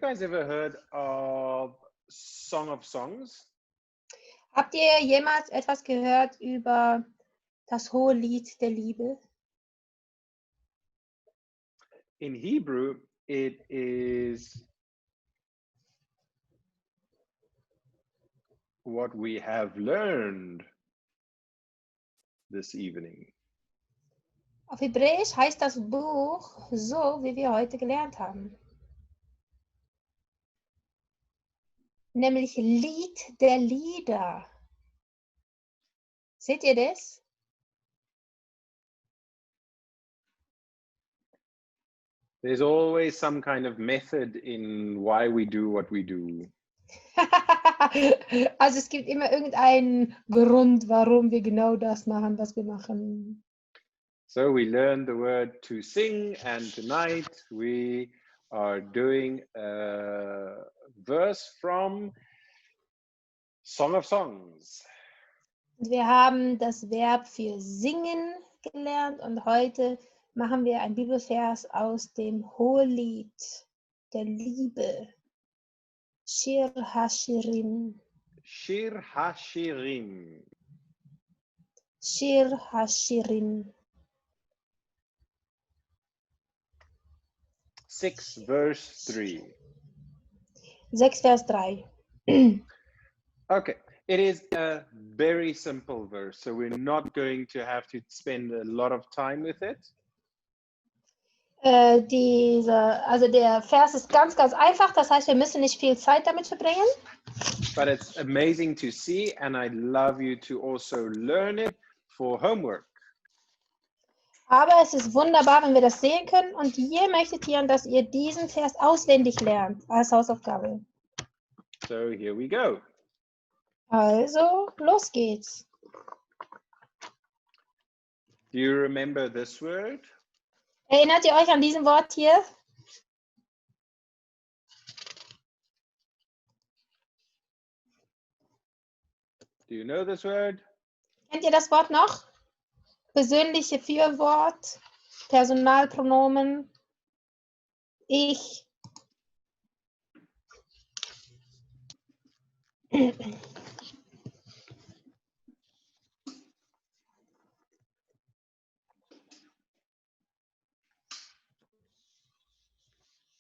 you guys ever heard of Song of Songs? Habt ihr jemals etwas gehört über das Hohelied der Liebe? In Hebrew, it is what we have learned this evening. Auf Hebräisch heißt das Buch so, wie wir heute gelernt haben. Nämlich Lied der Lieder. Seht ihr das? There's always some kind of method in why we do what we do. Also es gibt immer irgendeinen Grund, warum wir genau das machen, was wir machen. So we learned the word to sing, and tonight we are doing a verse from Song of Songs. Und wir haben das Verb für singen gelernt und heute machen wir ein Bibelvers aus dem Hohelied der Liebe. Shir HaShirim. Shir HaShirim. Shir HaShirim. 6 verse 3. 6 Vers 3. Okay, it is a very simple verse, so we're not going to have to spend a lot of time with it. Also der Vers ist ganz, ganz einfach, das heißt, wir müssen nicht viel Zeit damit verbringen. But it's amazing to see, and I'd love you to also learn it for homework. Aber es ist wunderbar, wenn wir das sehen können. Und hier möchte Tiaan, dass ihr diesen Vers auswendig lernt als Hausaufgabe. So here we go. Also, los geht's. Do you remember this word? Erinnert ihr euch an diesen Wort hier? Do you know this word? Kennt ihr das Wort noch? Persönliche Fürwort, Personalpronomen, ich.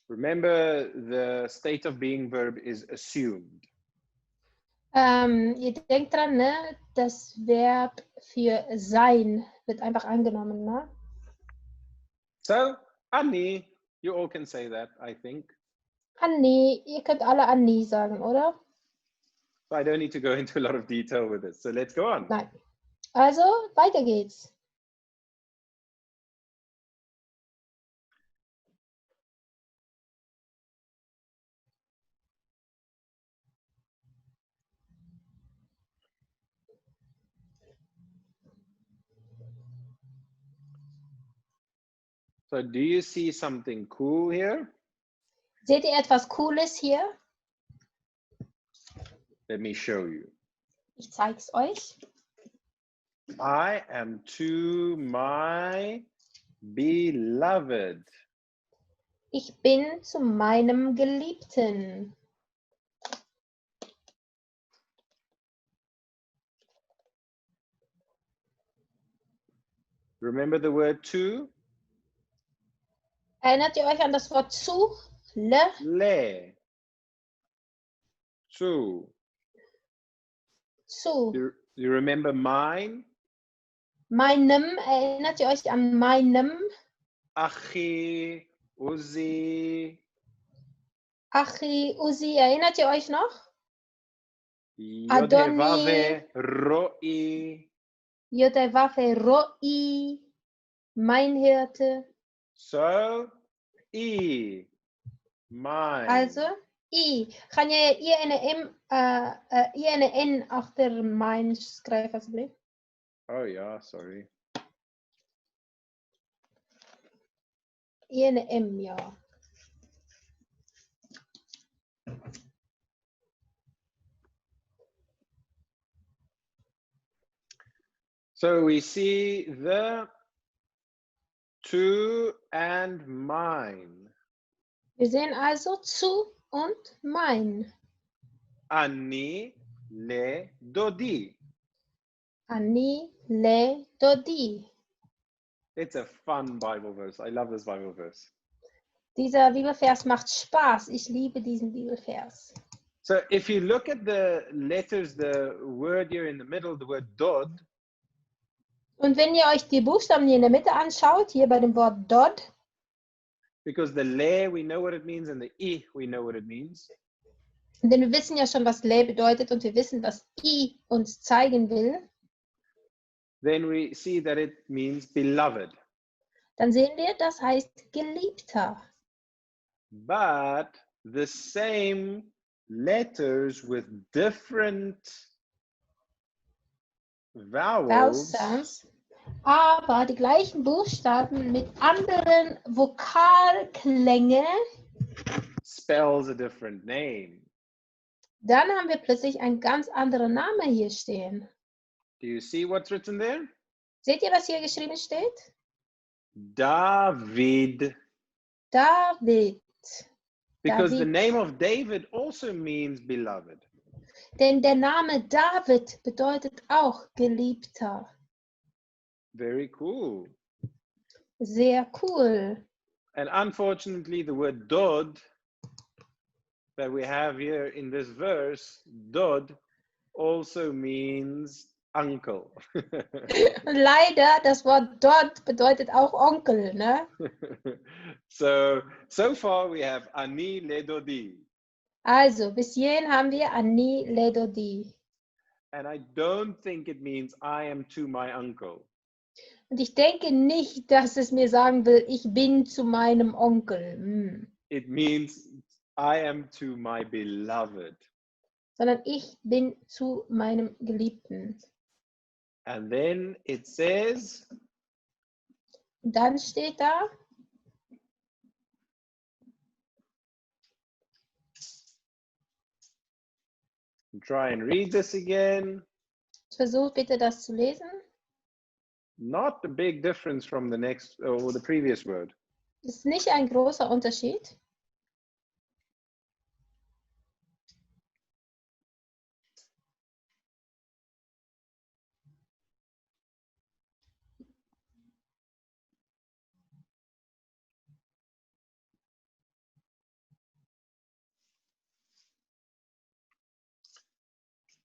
Remember, the state of being verb is assumed. Ihr denkt dran, ne? Das Verb für sein wird einfach angenommen, ne? So, Anni, you all can say that, I think. Anni, ihr könnt alle Anni sagen, oder? So I don't need to go into a lot of detail with this. So let's go on. Nein. Also, weiter geht's. So do you see something cool here? Seht ihr etwas Cooles hier? Let me show you. Ich zeig's euch. I am to my beloved. Ich bin zu meinem Geliebten. Remember the word to? Erinnert ihr euch an das Wort zu? Le? Le. To. Zu. You remember mine? Meinem. Erinnert ihr euch an meinem? Achi, Uzi. Achi, Uzi. Erinnert ihr euch noch? Yodhevave, Roi. Jodewafe, Roi. Mein Hirte. So, I. Mine. Also, I. Gaan je I en een I en een N achter mijn schrijven, alsjeblieft? Oh yeah, sorry. I en M, ja. So we see the to and mine. Wir sehen also zu und mein. Ani le dodi. Ani le dodi. It's a fun Bible verse. I love this Bible verse. Dieser Bibelvers macht Spaß. Ich liebe diesen Bibelvers. So if you look at the letters, the word here in the middle, the word dod, Und wenn ihr euch die Buchstaben hier in der Mitte anschaut, hier bei dem Wort Dod, because the le, we know what it means, and the I, we know what it means. denn wir wissen ja schon, was Le bedeutet und wir wissen, was I uns zeigen will, Then we see that it means beloved. dann sehen wir, das heißt Geliebter. But the same letters with different Vowel vowels sounds, aber die gleichen Buchstaben mit anderen Vokalklängen, spells a different name. dann haben wir plötzlich einen ganz anderen Namen hier stehen. Do you see what's written there? Seht ihr, was hier geschrieben steht? David. David. Because the David. name of David also means beloved. Denn der Name David bedeutet auch Geliebter. Very cool. Sehr cool. And unfortunately, the word Dod that we have here in this verse, Dod, also means uncle. Leider, das Wort dort bedeutet auch Onkel, ne? So far we have Ani le Dodi. Also, bis hierhin haben wir Ani le Dodi. And I don't think it means I am to my uncle. Und ich denke nicht, dass es mir sagen will, ich bin zu meinem Onkel. It means I am to my beloved. Sondern ich bin zu meinem Geliebten. And then it says, Und dann steht da, try and read this again. versuch bitte das zu lesen. Not a big difference from the next or the previous word. Das ist nicht ein großer Unterschied.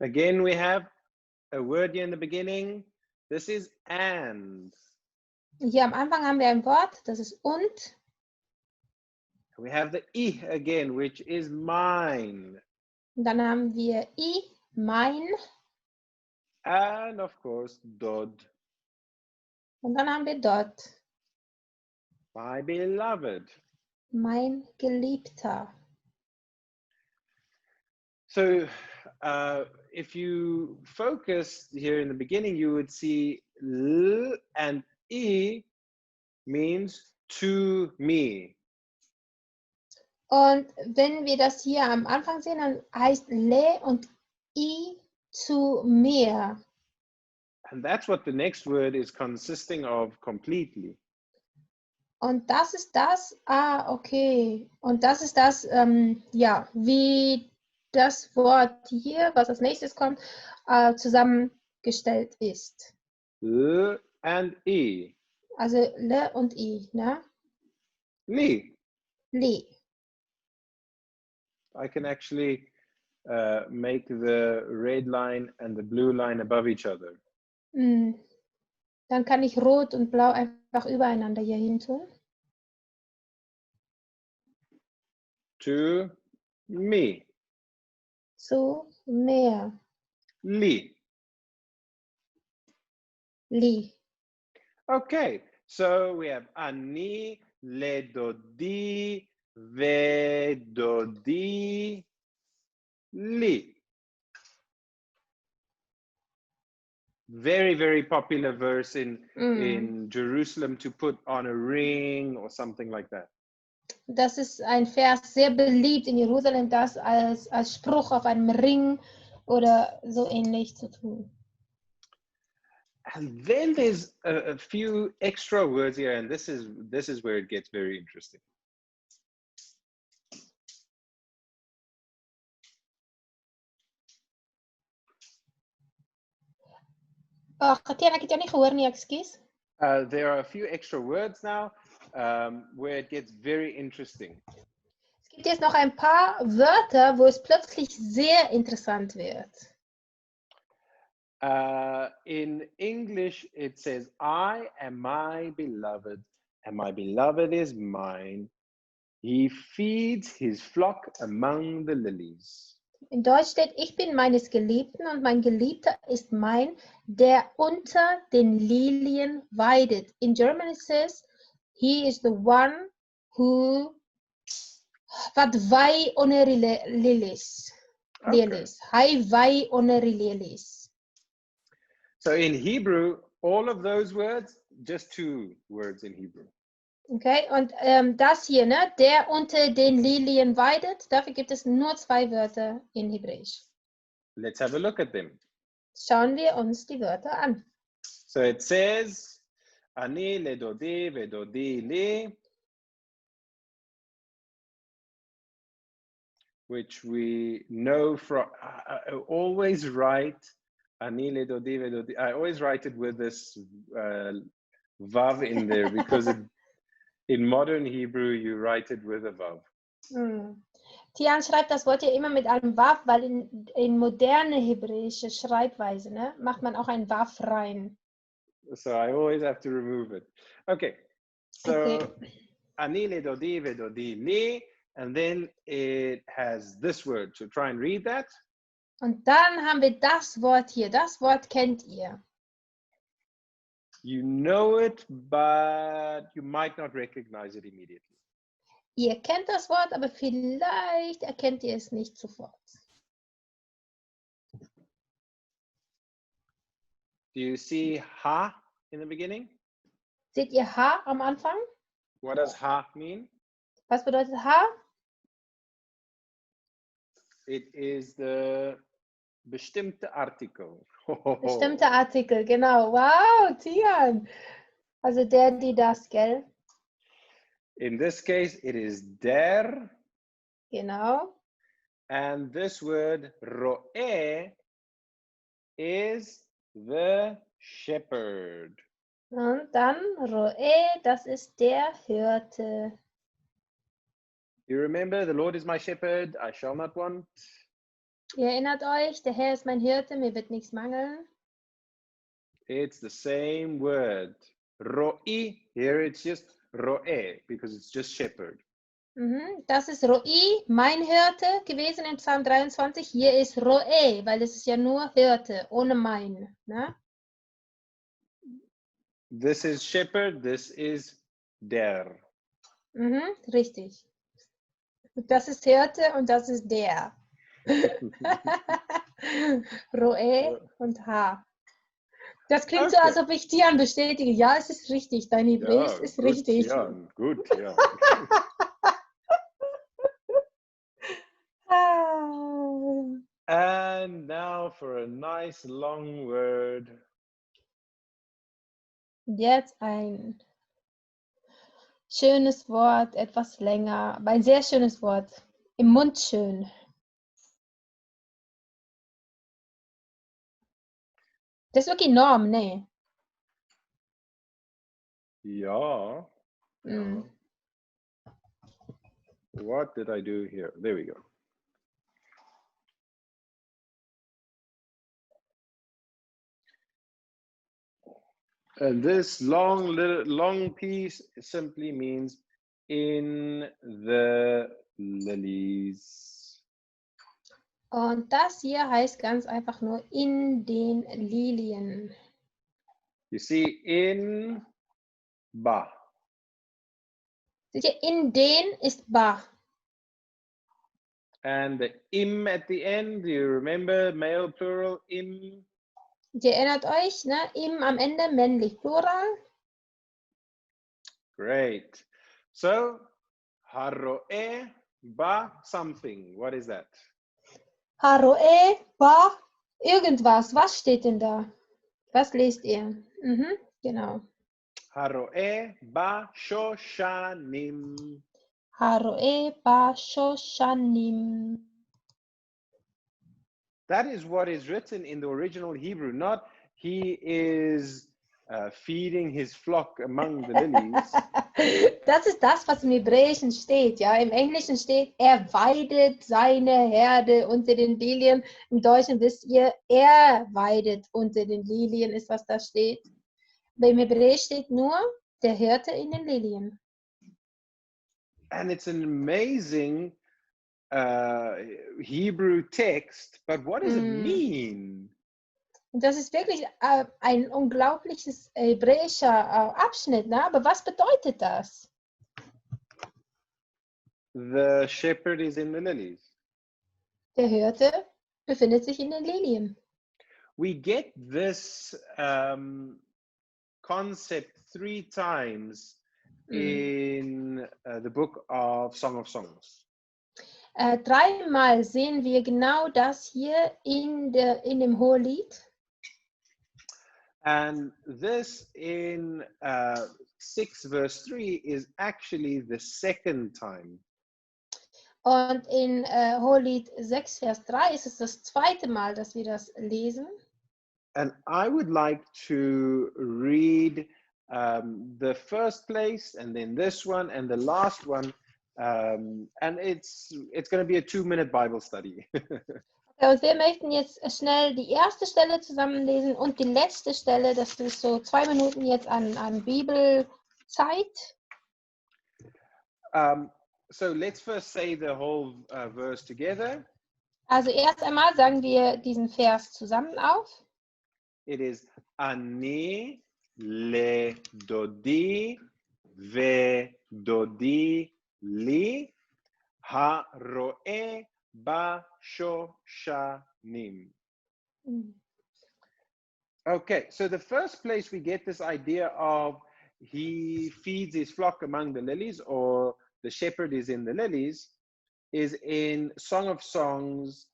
Again, we have a word here in the beginning. This is and. Hier am Anfang haben wir ein Wort, das ist und. We have the I again, which is mine. Und dann haben wir I, mein. And of course, Dod, Und dann haben wir dort, my beloved. mein Geliebter. So if you focus here in the beginning, you would see L and I means to me. Und wenn wir das hier am Anfang sehen, dann heißt Le und I zu mir. And that's what the next word is consisting of completely. Und das ist das, okay. Und das ist das, ja, wie das Wort hier, was als nächstes kommt, zusammengestellt ist. L and I. Also Le und I, ne? Li. Li. I can actually make the red line and the blue line above each other. Dann kann ich Rot und Blau einfach übereinander hier hin tun. To me. Zu mir. Li. Li. Okay, so we have Ani, le dodi, ve dodi, li. Very, very popular verse in Jerusalem to put on a ring or something like that. Das ist ein Vers, sehr beliebt in Jerusalem, das als Spruch auf einem Ring oder so ähnlich zu tun. And then there's a few extra words here, and this is where it gets very interesting. Oh, Tiaan, ek het jou nie gehoor nie, ekskuus. There are a few extra words now where it gets very interesting. Es gibt jetzt noch ein paar Wörter, wo es plötzlich sehr interessant wird. In English, it says, I am my beloved, and my beloved is mine. He feeds his flock among the lilies. In Deutsch steht, ich bin meines Geliebten und mein Geliebter ist mein, der unter den Lilien weidet. In German it says, he is the one who wat wei onder die lilies. Lilies. Hy wei onder die lilies. So in Hebrew, all of those words, just two words in Hebrew. Okay, und das hier, ne, der unter den Lilien weidet, dafür gibt es nur 2 Wörter in Hebräisch. Let's have a look at them. Schauen wir uns die Wörter an. So it says, Ani le dodi ve dodi li, which we know from, I always write, Ani le dodi ve dodi, I always write it with this vav in there because in modern Hebrew, you write it with a vav. Tiaan schreibt das Wort ja immer mit einem Wav, weil in moderne hebräische Schreibweise, ne, macht man auch ein Wav rein. So I always have to remove it. Okay, so Ani le dodi ve dodi li, and then it has this word. So try and read that. Und dann haben wir das Wort hier. Das Wort kennt ihr. You know it, but you might not recognize it immediately. Ihr kennt das Wort, aber vielleicht erkennt ihr es nicht sofort. Do you see ha in the beginning? Seht ihr H am Anfang? What does ha mean? Was bedeutet H? It is the bestimmte Artikel. Bestimmte Artikel, genau. Wow, Tiaan. Also der, die, das, gell? In this case, it is der. Genau. And this word ro'eh is the shepherd. Und dann Roe, das ist der Hirte. You remember, the Lord is my shepherd, I shall not want. Ihr erinnert euch, der Herr ist mein Hirte, mir wird nichts mangeln. It's the same word. Ro'i, here it's just ro'eh, because it's just shepherd. Das ist Roi, mein Hirte, gewesen in Psalm 23. Hier ist Roe, weil es ist ja nur Hirte, ohne mein. Ne? This is shepherd, this is der. Richtig. Das ist Hirte und das ist der. Roe und H. Das klingt so, als ob ich Tiaan bestätige. Ja, es ist richtig. Dein Hebräisch ist gut, richtig. Tiaan, gut, ja. And now for a nice long word. Jetzt ein schönes Wort, etwas länger, aber ein sehr schönes Wort. Im Mund schön. Das ist wirklich enorm, ne? Ja. What did I do here? There we go. And this long piece simply means in the lilies. Und das hier heißt ganz einfach nur in den Lilien. You see, in ba. Seht ihr, in den ist ba. And the im at the end, do you remember male plural im? Ihr erinnert euch, ne? Im am Ende männlich Plural. Great. So, haroe ba something. What is that? Haroe ba irgendwas. Was steht denn da? Was lest ihr? Genau. Haroe ba shoshanim. Haroe ba shoshanim. That is what is written in the original Hebrew, not he is feeding his flock among the lilies. Das ist das, was im Hebräischen steht. Ja? Im Englischen steht, er weidet seine Herde unter den Lilien. Im Deutschen wisst ihr, er weidet unter den Lilien, ist was da steht. Aber im Hebräisch steht nur, der Hirte in den Lilien. And it's an amazing Hebrew text, but what does it mean? Und das ist wirklich ein unglaubliches hebräischer Abschnitt, ne? Aber was bedeutet das? The shepherd is in the lilies. Der Hirte befindet sich in den Lilien. We get this concept 3 times in the book of Song of Songs. 3-mal sehen wir genau das hier in dem Hohelied. And this in 6 verse 3 is actually the second time. Und in Hohelied 6, Vers 3 ist es das 2. Mal, dass wir das lesen. And I would like to read the first place and then this one and the last one. And it's going to be a 2-minute Bible study. Und wir möchten jetzt schnell die erste Stelle zusammenlesen und die letzte Stelle. Das ist so 2 Minuten jetzt an Bibelzeit. So let's first say the whole verse together. Also erst einmal sagen wir diesen Vers zusammen auf. It is ani le dodi ve dodi li ha roe ba shoshanim. Okay, so the first place we get this idea of he feeds his flock among the lilies, or the shepherd is in the lilies, is in Song of Songs,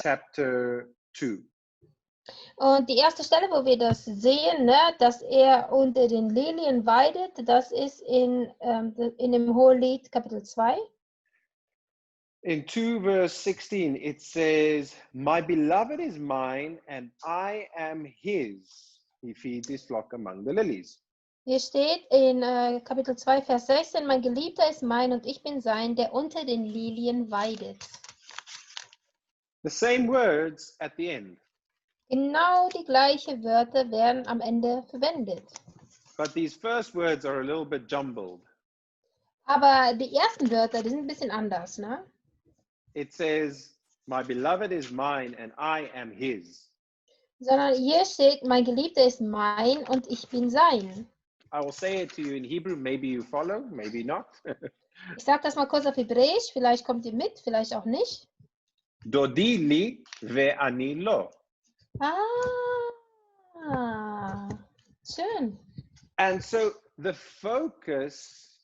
chapter 2. Und die erste Stelle, wo wir das sehen, ne, dass er unter den Lilien weidet, das ist in dem Hohelied Kapitel 2. In 2 verse 16, it says, "My beloved is mine, and I am his. He feeds his flock among the lilies." Hier steht in Kapitel 2, Vers 16, mein Geliebter ist mein und ich bin sein, der unter den Lilien weidet. The same words at the end. Genau die gleichen Wörter werden am Ende verwendet. But these first words are a little bit jumbled. Aber die ersten Wörter, die sind ein bisschen anders, ne? It says, "My beloved is mine, and I am his." Sondern hier steht, mein Geliebter ist mein und ich bin sein. I will say it to you in Hebrew. Maybe you follow, maybe not. Ich sage das mal kurz auf Hebräisch, vielleicht kommt ihr mit, vielleicht auch nicht. Dodi li ve ani lo. Ah, schön. And so the focus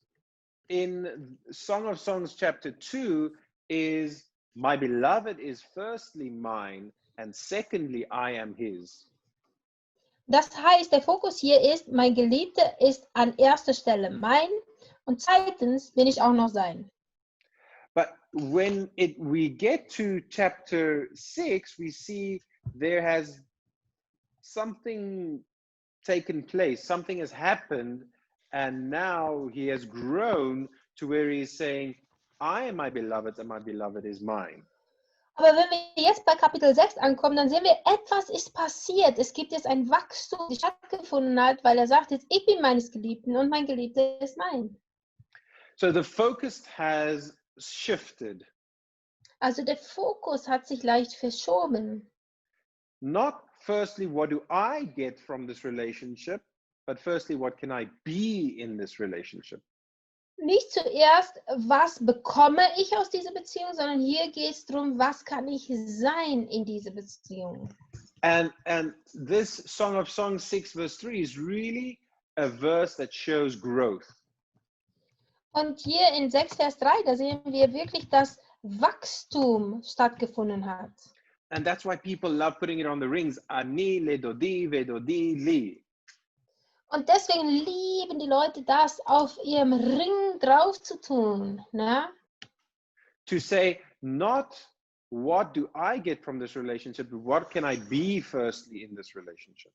in Song of Songs chapter 2 is, my beloved is firstly mine, and secondly I am his. Das heißt, der Fokus hier ist, mein Geliebter ist an erster Stelle mein und zweitens bin ich auch noch sein. But when we get to chapter 6, we see there has something taken place, something has happened, and now he has grown to where he is saying, I am my beloved and my beloved is mine. Aber wenn wir jetzt bei Kapitel 6 ankommen, dann sehen wir, etwas ist passiert. Es gibt jetzt ein Wachstum, das stattgefunden hat, weil er sagt jetzt, ich bin meines Geliebten und mein Geliebter ist mein. So the focus has shifted. Also der Fokus hat sich leicht verschoben. Not firstly, what do I get from this relationship, but firstly, what can I be in this relationship? Nicht zuerst, was bekomme ich aus dieser Beziehung, sondern hier geht es darum, was kann ich sein in dieser Beziehung. And this Song of Songs 6 verse 3 is really a verse that shows growth. Und hier in 6 Vers 3, da sehen wir wirklich, dass Wachstum stattgefunden hat. And that's why people love putting it on the rings. Ani le dodi ve dodi li. Und deswegen lieben die Leute das, auf ihrem Ring drauf zu tun. Ne? To say not what do I get from this relationship? What can I be firstly in this relationship?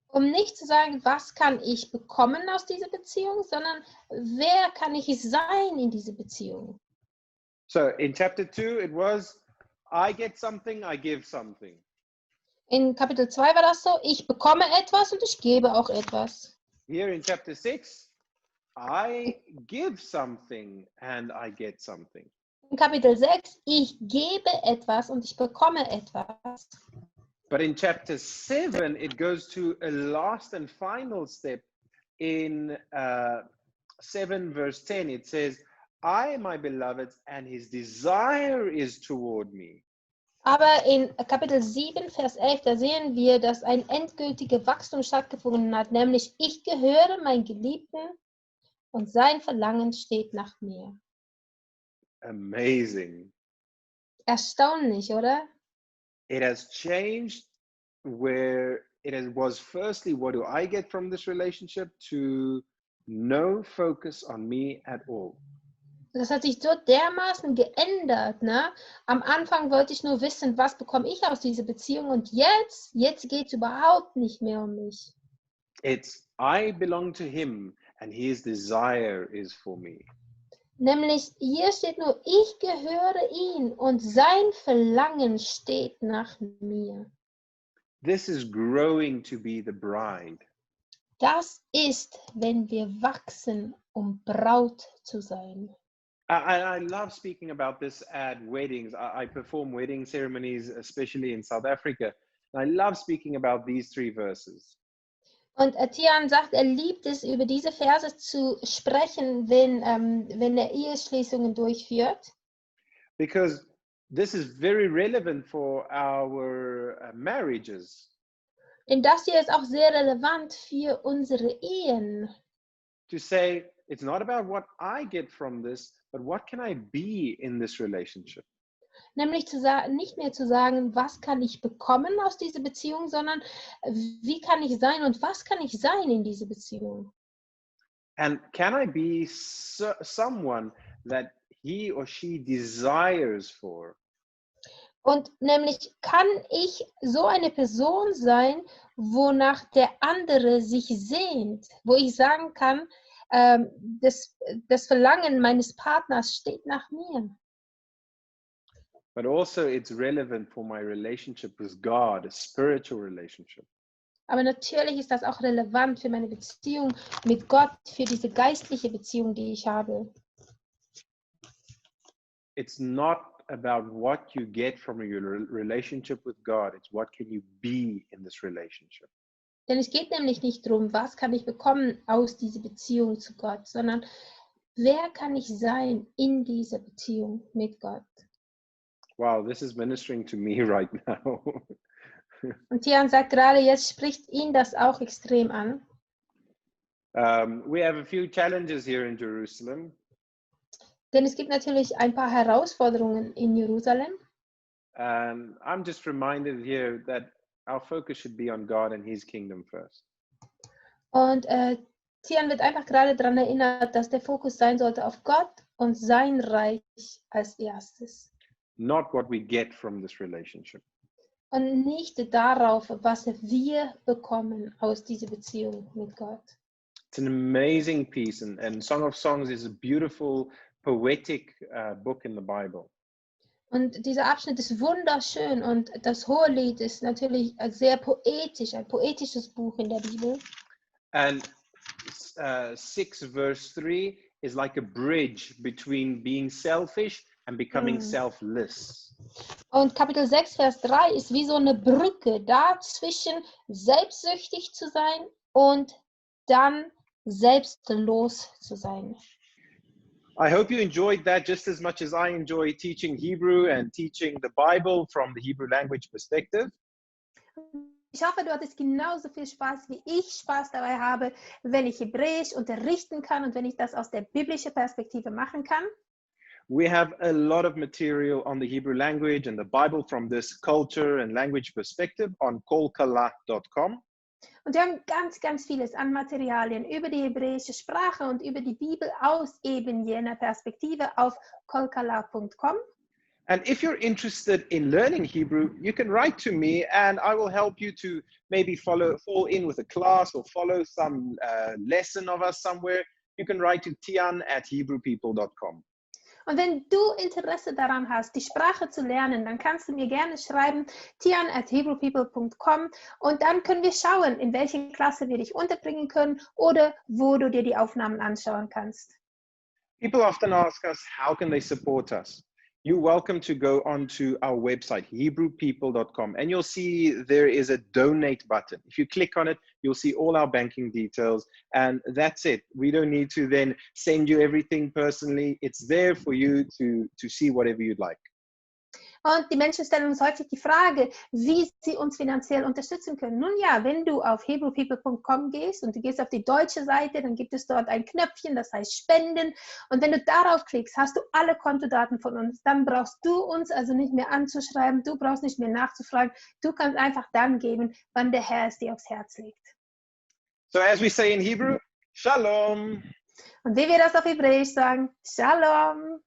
Um nicht zu sagen, was kann ich bekommen aus dieser Beziehung, sondern wer kann ich sein in dieser Beziehung? So in chapter 2, it was, I get something, I give something. In Kapitel 2 war das so, ich bekomme etwas und ich gebe auch etwas. Here in chapter 6, I give something and I get something. In Kapitel 6, ich gebe etwas und ich bekomme etwas. But in chapter 7, it goes to a last and final step. In 7 verse 10, it says, I, my beloved, and his desire is toward me. Aber in Kapitel 7, Vers 11, da sehen wir, dass ein endgültiges Wachstum stattgefunden hat, nämlich ich gehöre mein Geliebten und sein Verlangen steht nach mir. Amazing. Erstaunlich, oder? It has changed where was firstly, what do I get from this relationship, to no focus on me at all. Das hat sich so dermaßen geändert, ne? Am Anfang wollte ich nur wissen, was bekomme ich aus dieser Beziehung und jetzt geht es überhaupt nicht mehr um mich. It's I belong to him and his desire is for me. Nämlich hier steht nur, ich gehöre ihm und sein Verlangen steht nach mir. This is growing to be the bride. Das ist, wenn wir wachsen, um Braut zu sein. I love speaking about this at weddings. I perform wedding ceremonies, especially in South Africa. And I love speaking about these 3 verses. Und Tiaan sagt, er liebt es, über diese Verse zu sprechen, wenn er Eheschließungen durchführt. Because this is very relevant for our marriages. Denn das hier ist auch sehr relevant für unsere Ehen. To say, it's not about what I get from this, but what can I be in this relationship? Nämlich nicht mehr zu sagen, was kann ich bekommen aus dieser Beziehung, sondern wie kann ich sein und was kann ich sein in dieser Beziehung? And can I be someone that he or she desires for? Und nämlich kann ich so eine Person sein, wonach der andere sich sehnt, wo ich sagen kann, das Verlangen meines Partners steht nach mir. But also it's relevant for my relationship with God, a spiritual relationship. Aber natürlich ist das auch relevant für meine Beziehung mit Gott, für diese geistliche Beziehung, die ich habe. It's not about what you get from your relationship with God. It's what can you be in this relationship. Denn es geht nämlich nicht darum, was kann ich bekommen aus dieser Beziehung zu Gott, sondern wer kann ich sein in dieser Beziehung mit Gott. Wow, this is ministering to me right now. Und Tiaan sagt gerade, jetzt spricht ihn das auch extrem an. We have a few challenges here in Jerusalem. Denn es gibt natürlich ein paar Herausforderungen in Jerusalem. And I'm just reminded here that our focus should be on God and his kingdom first. Und Tiaan wird einfach gerade daran erinnert, dass der Fokus sein sollte auf Gott und sein Reich als erstes. Not what we get from this relationship. Und nicht darauf, was wir bekommen aus dieser Beziehung mit Gott. It's an amazing piece, and Song of Songs is a beautiful poetic book in the Bible. Und dieser Abschnitt ist wunderschön und das Hohelied ist natürlich sehr poetisch, ein poetisches Buch in der Bibel. And 6 verse 3 is like a bridge between being selfish and becoming selfless. Und Kapitel 6, Vers 3 ist wie so eine Brücke dazwischen, selbstsüchtig zu sein und dann selbstlos zu sein. I hope you enjoyed that just as much as I enjoy teaching Hebrew and teaching the Bible from the Hebrew language perspective. Ich hoffe, du hattest genauso viel Spaß, wie ich Spaß dabei habe, wenn ich Hebräisch unterrichten kann und wenn ich das aus der biblischen Perspektive machen kann. We have a lot of material on the Hebrew language and the Bible from this culture and language perspective on kolkala.com. Und wir haben ganz, ganz vieles an Materialien über die hebräische Sprache und über die Bibel aus eben jener Perspektive auf kolkala.com. And if you're interested in learning Hebrew, you can write to me and I will help you to maybe fall in with a class or follow some lesson of us somewhere. You can write to tiaan@hebrewpeople.com. Und wenn du Interesse daran hast, die Sprache zu lernen, dann kannst du mir gerne schreiben, tiaan@hebrewpeople.com, und dann können wir schauen, in welche Klasse wir dich unterbringen können oder wo du dir die Aufnahmen anschauen kannst. People often ask us, how can they support us? You're welcome to go onto our website, hebrewpeople.com, and you'll see there is a donate button. If you click on it, you'll see all our banking details, and that's it. We don't need to then send you everything personally. It's there for you to see whatever you'd like. Und die Menschen stellen uns häufig die Frage, wie sie uns finanziell unterstützen können. Nun ja, wenn du auf hebrewpeople.com gehst und du gehst auf die deutsche Seite, dann gibt es dort ein Knöpfchen, das heißt Spenden. Und wenn du darauf klickst, hast du alle Kontodaten von uns. Dann brauchst du uns also nicht mehr anzuschreiben, du brauchst nicht mehr nachzufragen. Du kannst einfach dann geben, wann der Herr es dir aufs Herz legt. So as we say in Hebrew, Shalom. Und wie wir das auf Hebräisch sagen, Shalom.